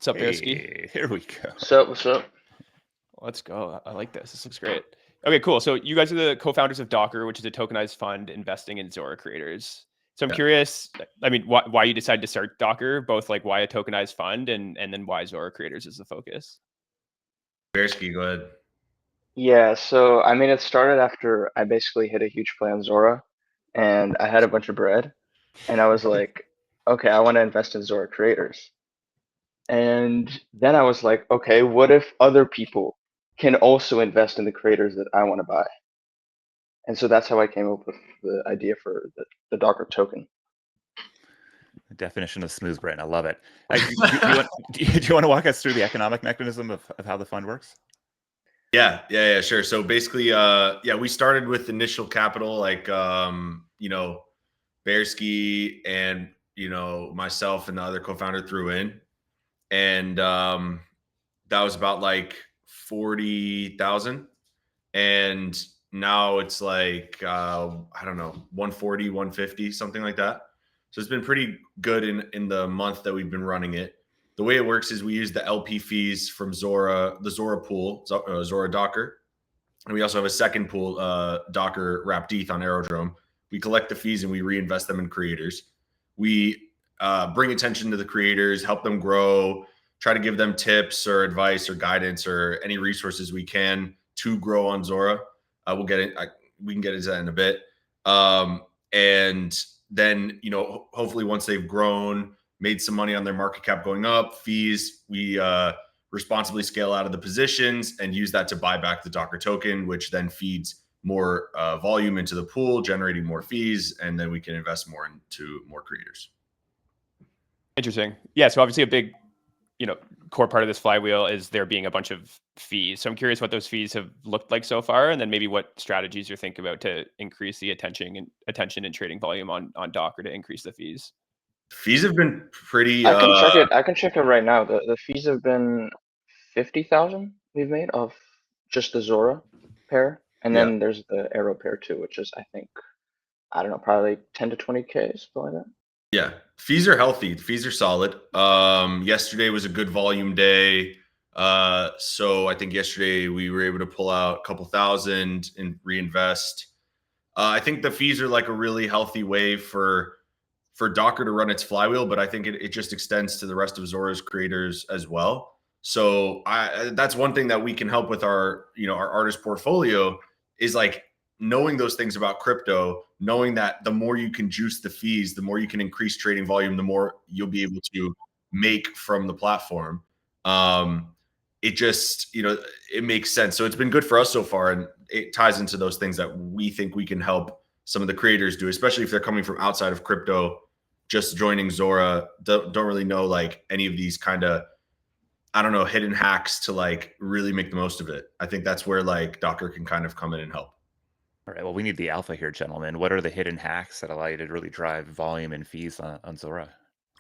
What's up, Bearski? Hey, here we go. What's up? Let's go. I like this. This looks great. Okay, cool. So you guys are the co-founders of Docker, which is a tokenized fund investing in Zora creators. So I'm curious, I mean, why you decided to start Docker, both like why a tokenized fund and then why Zora creators is the focus. Bearski, go ahead. Yeah, so I mean, it started after I basically hit a huge play on Zora, and I had a bunch of bread, and I was like, okay, I want to invest in Zora creators. And then I was like, okay, what if other people can also invest in the creators that I want to buy? And so that's how I came up with the idea for the Docker token. The definition of smooth brain. I love it. Do you want to walk us through the economic mechanism of how the fund works? Yeah, sure. So basically, we started with initial capital, like, Bearski and, myself and the other co-founder threw in. And that was about like 40,000. And now it's like, I don't know, 140, 150, something like that. So it's been pretty good in the month that we've been running it. The way it works is we use the LP fees from Zora, the Zora pool, Zora Docker. And we also have a second pool, Docker wrapped ETH on Aerodrome. We collect the fees and we reinvest them in creators. We bring attention to the creators, help them grow, try to give them tips or advice or guidance or any resources we can to grow on Zora. We'll get it. We can get into that in a bit. And then, hopefully once they've grown, made some money on their market cap going up, fees, we responsibly scale out of the positions and use that to buy back the Docker token, which then feeds more volume into the pool, generating more fees, and then we can invest more into more creators. Interesting. Yeah. So obviously a big, core part of this flywheel is there being a bunch of fees. So I'm curious what those fees have looked like so far, and then maybe what strategies you're thinking about to increase the attention and trading volume on Docker to increase the fees. Fees have been pretty. I can check it. I can check it right now. The fees have been 50,000 we've made of just the Zora pair, and then there's the Arrow pair too, which is I don't know, probably 10 to 20K, something like that. Yeah, fees are healthy. Fees are solid. Yesterday was a good volume day. So I think yesterday we were able to pull out a couple thousand and reinvest. I think the fees are like a really healthy way for Docker to run its flywheel, but I think it just extends to the rest of Zora's creators as well. So that's one thing that we can help with our artist portfolio is like knowing those things about crypto, knowing that the more you can juice the fees, the more you can increase trading volume, the more you'll be able to make from the platform. It just, it makes sense. So it's been good for us so far. And it ties into those things that we think we can help some of the creators do, especially if they're coming from outside of crypto, just joining Zora, don't really know like any of these kind of, I don't know, hidden hacks to like really make the most of it. I think that's where like Docker can kind of come in and help. All right. Well, we need the alpha here, gentlemen. What are the hidden hacks that allow you to really drive volume and fees on Zora?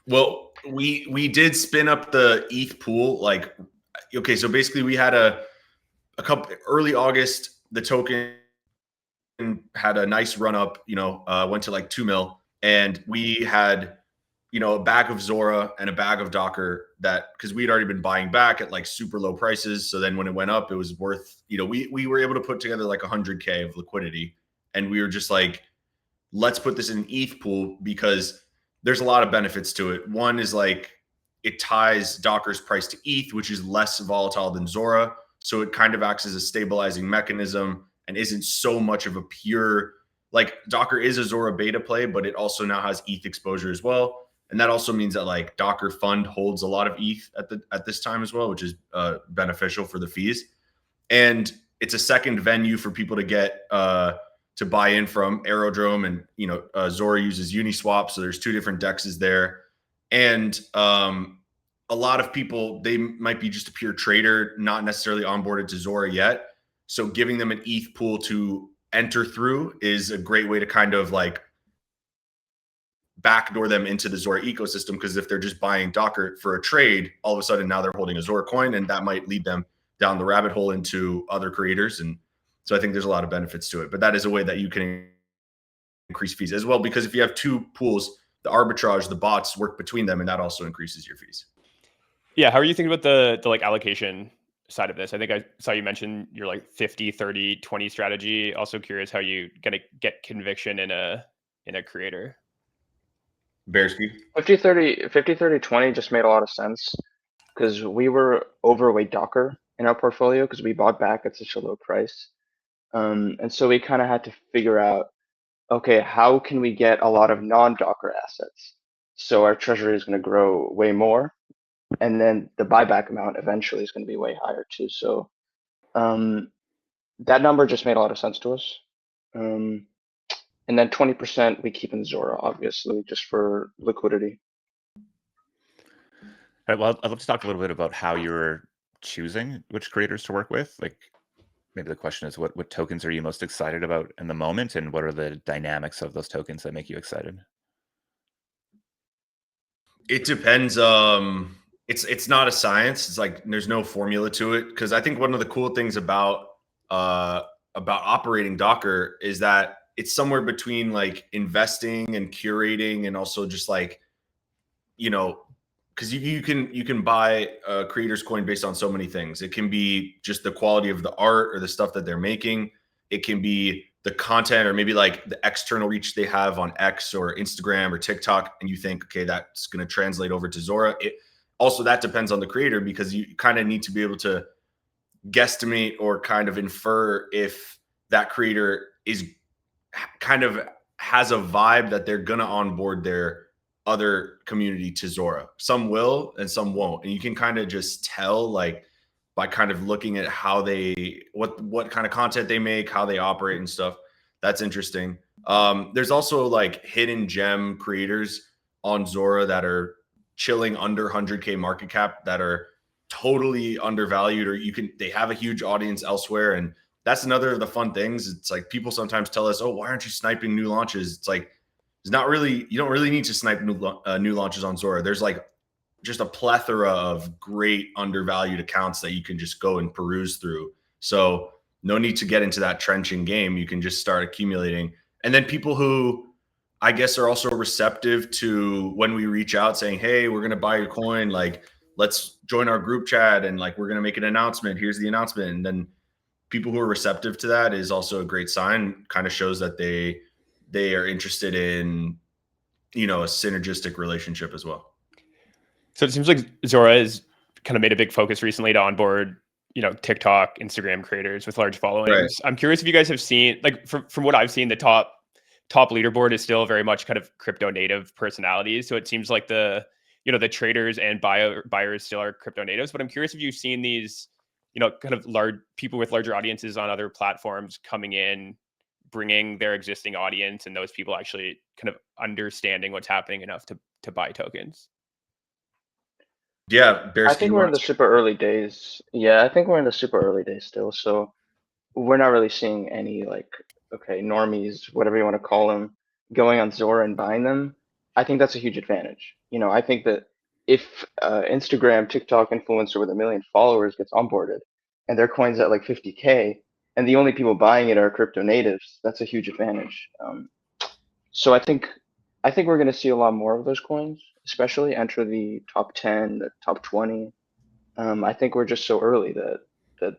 Well, we did spin up the ETH pool. Like, okay, so basically we had a couple early August, the token had a nice run up, went to like 2 mil. And we had, a bag of Zora and a bag of Docker because we'd already been buying back at like super low prices. So then when it went up, it was worth, we were able to put together like 100K of liquidity. And we were just like, let's put this in an ETH pool because there's a lot of benefits to it. One is like it ties Docker's price to ETH, which is less volatile than Zora. So it kind of acts as a stabilizing mechanism and isn't so much of a pure, like Docker is a Zora beta play, but it also now has ETH exposure as well. And that also means that like Docker Fund holds a lot of ETH at this time as well, which is beneficial for the fees. And it's a second venue for people to get to buy in from Aerodrome, and Zora uses Uniswap, so there's two different dexes there. And a lot of people, they might be just a pure trader, not necessarily onboarded to Zora yet. So giving them an ETH pool to enter through is a great way to kind of like backdoor them into the Zora ecosystem, because if they're just buying Docker for a trade, all of a sudden now they're holding a Zora coin, and that might lead them down the rabbit hole into other creators. And so I think there's a lot of benefits to it, but that is a way that you can increase fees as well, because if you have two pools, the arbitrage, the bots work between them, and that also increases your fees. Yeah, how are you thinking about the like allocation side of this? I think I saw you mention your like 50, 30, 20 strategy. Also curious how you gonna get conviction in a creator. Bearski. 50-30-20 just made a lot of sense because we were overweight Docker in our portfolio because we bought back at such a low price. And so we kind of had to figure out, okay, how can we get a lot of non-Docker assets? So our treasury is going to grow way more, and then the buyback amount eventually is going to be way higher too. So that number just made a lot of sense to us. And then 20% we keep in Zora, obviously, just for liquidity. All right, well, I'd love to talk a little bit about how you're choosing which creators to work with. Like, maybe the question is, what tokens are you most excited about in the moment, and what are the dynamics of those tokens that make you excited? It depends. It's not a science. It's like there's no formula to it, because I think one of the cool things about operating Docker is that it's somewhere between like investing and curating, and also just like, because you can buy a creator's coin based on so many things. It can be just the quality of the art or the stuff that they're making. It can be the content, or maybe like the external reach they have on X or Instagram or TikTok, and you think, okay, that's going to translate over to Zora. It also, that depends on the creator, because you kind of need to be able to guesstimate or kind of infer if that creator is kind of has a vibe that they're going to onboard their other community to Zora. Some will and some won't. And you can kind of just tell, like, by kind of looking at how they, what kind of content they make, how they operate and stuff. That's interesting. There's also like hidden gem creators on Zora that are chilling under 100K market cap, that are totally undervalued, or they have a huge audience elsewhere. And that's another of the fun things. It's like people sometimes tell us, oh, why aren't you sniping new launches? It's like, it's not really, you don't really need to snipe new launches on Zora. There's like just a plethora of great undervalued accounts that you can just go and peruse through. So no need to get into that trenching game. You can just start accumulating. And then people who I guess are also receptive to when we reach out saying, hey, we're going to buy your coin. Like, let's join our group chat, and like, we're going to make an announcement. Here's the announcement. And then people who are receptive to that is also a great sign. Kind of shows that they are interested in, a synergistic relationship as well. So it seems like Zora has kind of made a big focus recently to onboard, TikTok, Instagram creators with large followings. Right. I'm curious if you guys have seen, like, from what I've seen, the top leaderboard is still very much kind of crypto native personalities. So it seems like the traders and buyers still are crypto natives. But I'm curious if you've seen these, kind of large people with larger audiences on other platforms coming in, bringing their existing audience, and those people actually kind of understanding what's happening enough to buy tokens. Yeah, I think we're in the super early days. Yeah, I think we're in the super early days still. So we're not really seeing any normies, whatever you want to call them, going on Zora and buying them. I think that's a huge advantage. I think that if Instagram, TikTok influencer with 1 million followers gets onboarded and their coin's at like 50K, and the only people buying it are crypto natives, that's a huge advantage. So I think we're going to see a lot more of those coins, especially enter the top 10, the top 20. I think we're just so early that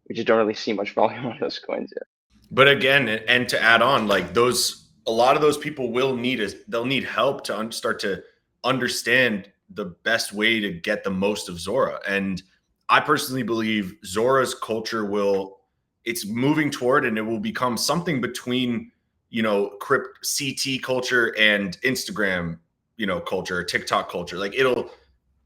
we just don't really see much volume on those coins yet. But again, and to add on, like, a lot of those people they'll need help to start to understand the best way to get the most of Zora. And I personally believe Zora's culture it's moving toward, and it will become something between, CT culture and Instagram, culture, TikTok culture. Like, it'll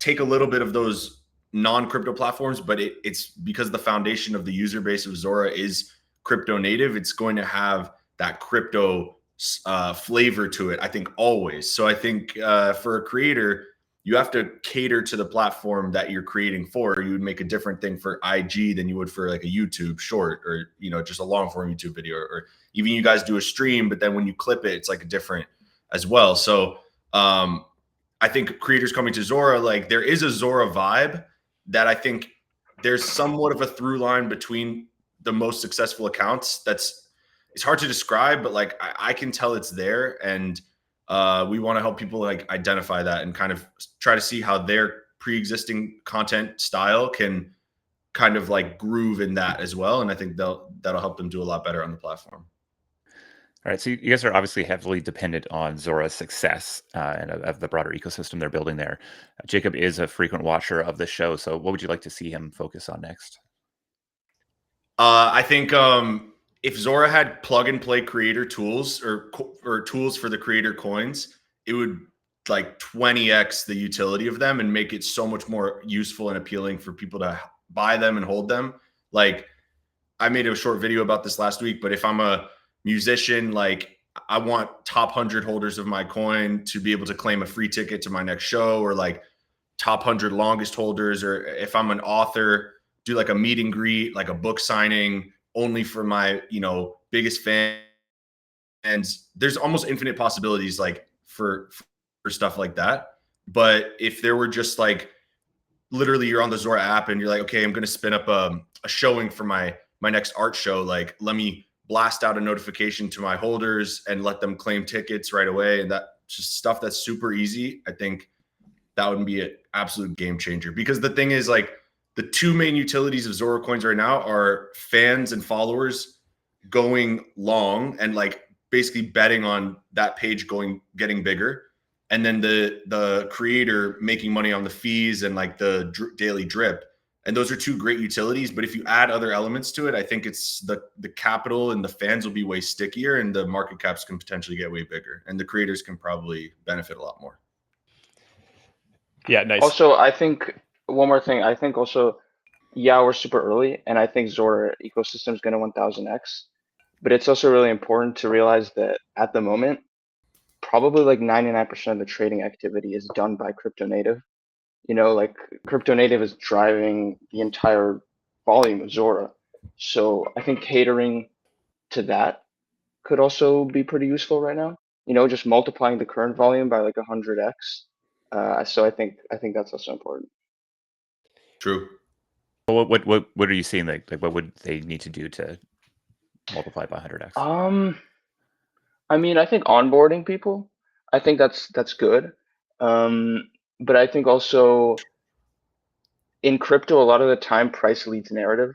take a little bit of those non-crypto platforms, but it's because the foundation of the user base of Zora is crypto native. It's going to have that crypto flavor to it, I think, always. So I think for a creator, you have to cater to the platform that you're creating for. You would make a different thing for IG than you would for like a YouTube short, or just a long form YouTube video, or even you guys do a stream, but then when you clip it, it's like a different as well. So I think creators coming to Zora, like, there is a Zora vibe that I think there's somewhat of a through line between the most successful accounts. It's hard to describe, but like, I can tell it's there. And we want to help people like identify that and kind of try to see how their pre-existing content style can kind of like groove in that as well. And I think that'll help them do a lot better on the platform. All right, so you guys are obviously heavily dependent on Zora's success and of the broader ecosystem they're building there. Jacob is a frequent watcher of the show, so what would you like to see him focus on next? I think if Zora had plug and play creator tools or tools for the creator coins, it would like 20x the utility of them and make it so much more useful and appealing for people to buy them and hold them. Like, I made a short video about this last week, but if I'm a musician, like I want top 100 holders of my coin to be able to claim a free ticket to my next show, or like top 100 longest holders, or if I'm an author, do like a meet and greet, like a book signing only for my, biggest fans. And there's almost infinite possibilities like for stuff like that. But if there were just like, literally you're on the Zora app and you're like, okay, I'm going to spin up a showing for my next art show. Like, let me blast out a notification to my holders and let them claim tickets right away. And that just stuff that's super easy. I think that would be an absolute game changer, because the thing is, like, the two main utilities of Zora coins right now are fans and followers going long and like basically betting on that page getting bigger. And then the creator making money on the fees and like the daily drip. And those are two great utilities. But if you add other elements to it, I think it's the capital and the fans will be way stickier, and the market caps can potentially get way bigger, and the creators can probably benefit a lot more. Yeah, nice. Also, I think one more thing. I think also, yeah, we're super early, and I think Zora ecosystem is going to 1000x. But it's also really important to realize that at the moment, probably like 99% of the trading activity is done by crypto native. Like crypto native is driving the entire volume of Zora. So I think catering to that could also be pretty useful right now. Just multiplying the current volume by like 100x. So I think that's also important. True. Well, what are you seeing? Like what would they need to do to multiply by 100x? I mean, I think onboarding people, I think that's good. But I think also in crypto, a lot of the time price leads narrative.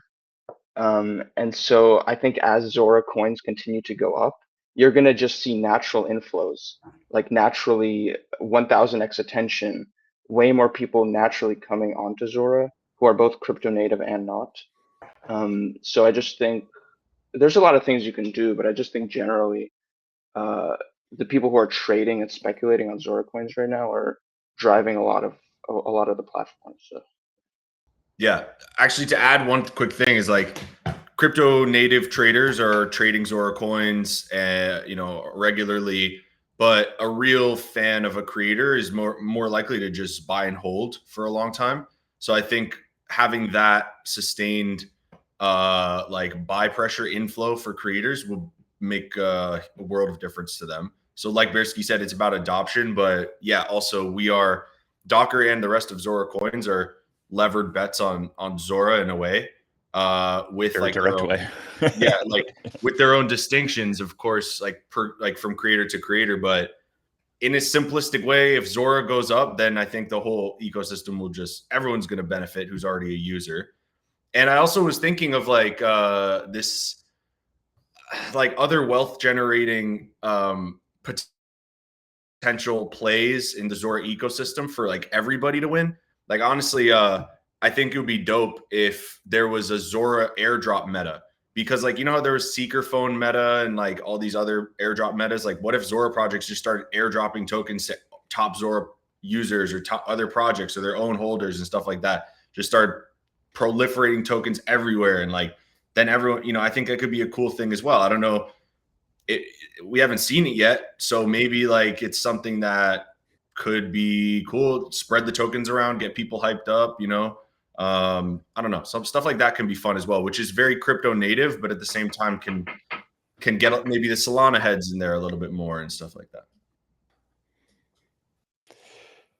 And so I think as Zora coins continue to go up, you're going to just see natural inflows, like naturally 1000x attention, way more people naturally coming onto Zora who are both crypto native and not. So I just think there's a lot of things you can do, but I just think generally the people who are trading and speculating on Zora coins right now are driving a lot of the platforms. So. Yeah, actually, to add one quick thing is like crypto native traders are trading Zora coins, regularly. But a real fan of a creator is more likely to just buy and hold for a long time. So I think having that sustained like buy pressure inflow for creators will make a world of difference to them. So like Bearski said, it's about adoption, but yeah, also Docker and the rest of Zora coins are levered bets on Zora in a way, with like direct way. yeah, like with their own distinctions, of course, like from creator to creator. But in a simplistic way, if Zora goes up, then I think the whole ecosystem will everyone's going to benefit who's already a user. And I also was thinking of like this, like other wealth generating potential plays in the Zora ecosystem for like everybody to win. Like honestly, I think it would be dope if there was a Zora airdrop meta, because like, how there was Seeker phone meta and like all these other airdrop metas. Like what if Zora projects just started airdropping tokens to top Zora users or top other projects or their own holders and stuff like that? Just start proliferating tokens everywhere. And like, then everyone, I think that could be a cool thing as well. I don't know. We haven't seen it yet. So maybe like it's something that could be cool. Spread the tokens around, get people hyped up, I don't know. Some stuff like that can be fun as well, which is very crypto native, but at the same time can get maybe the Solana heads in there a little bit more and stuff like that.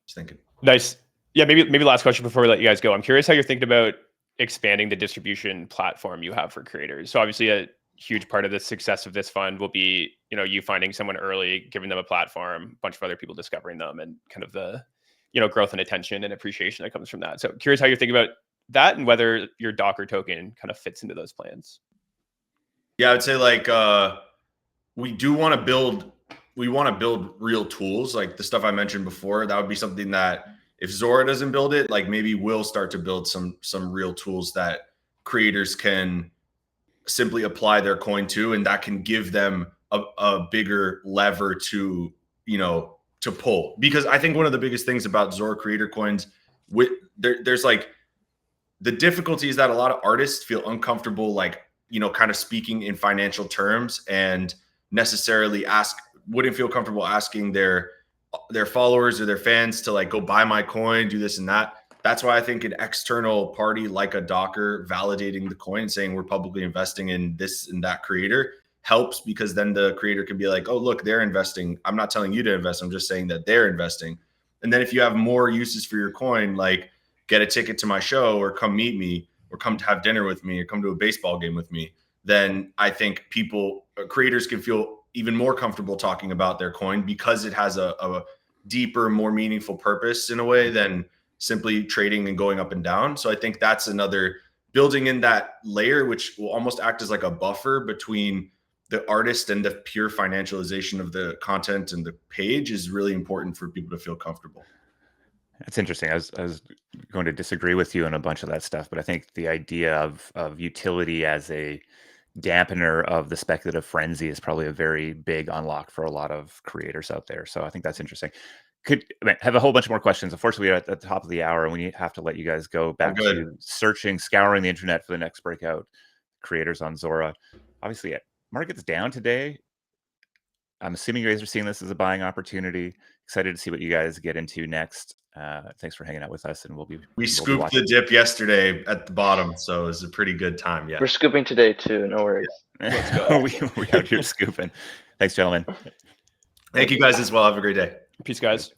Just thinking. Nice. Yeah, maybe last question before we let you guys go. I'm curious how you're thinking about expanding the distribution platform you have for creators. So obviously a huge part of the success of this fund will be, you finding someone early, giving them a platform, a bunch of other people discovering them, and kind of the growth and attention and appreciation that comes from that. So curious how you're thinking about that and whether your Docker token kind of fits into those plans. Yeah, I would say like we want to build real tools, like the stuff I mentioned before. That would be something that if Zora doesn't build it, like maybe we'll start to build some real tools that creators can simply apply their coin to, and that can give them a bigger lever to to pull. Because I think one of the biggest things about Zora creator coins, there's like the difficulty is that a lot of artists feel uncomfortable, like kind of speaking in financial terms, and necessarily wouldn't feel comfortable asking their followers or their fans to like go buy my coin, do this and that. That's why I think an external party like a Docker validating the coin, saying we're publicly investing in this and that creator, helps, because then the creator can be like, oh, look, they're investing. I'm not telling you to invest. I'm just saying that they're investing. And then if you have more uses for your coin, like get a ticket to my show, or come meet me, or come to have dinner with me, or come to a baseball game with me, then I think creators can feel even more comfortable talking about their coin, because it has a deeper, more meaningful purpose in a way than simply trading and going up and down. So I think that's another building in that layer, which will almost act as like a buffer between the artist and the pure financialization of the content and the page, is really important for people to feel comfortable. That's interesting. I was going to disagree with you on a bunch of that stuff, but I think the idea of utility as a dampener of the speculative frenzy is probably a very big unlock for a lot of creators out there. So I think that's interesting. Have a whole bunch more questions. Unfortunately, we're at the top of the hour, and we have to let you guys go back to scouring the internet for the next breakout creators on Zora. Obviously, market's down today. I'm assuming you guys are seeing this as a buying opportunity. Excited to see what you guys get into next. Thanks for hanging out with us, and we scooped the dip yesterday at the bottom, so it was a pretty good time. Yeah, we're scooping today too. No worries. Let's go. we out here scooping. Thanks, gentlemen. Thank you guys as well. Have a great day. Peace, guys.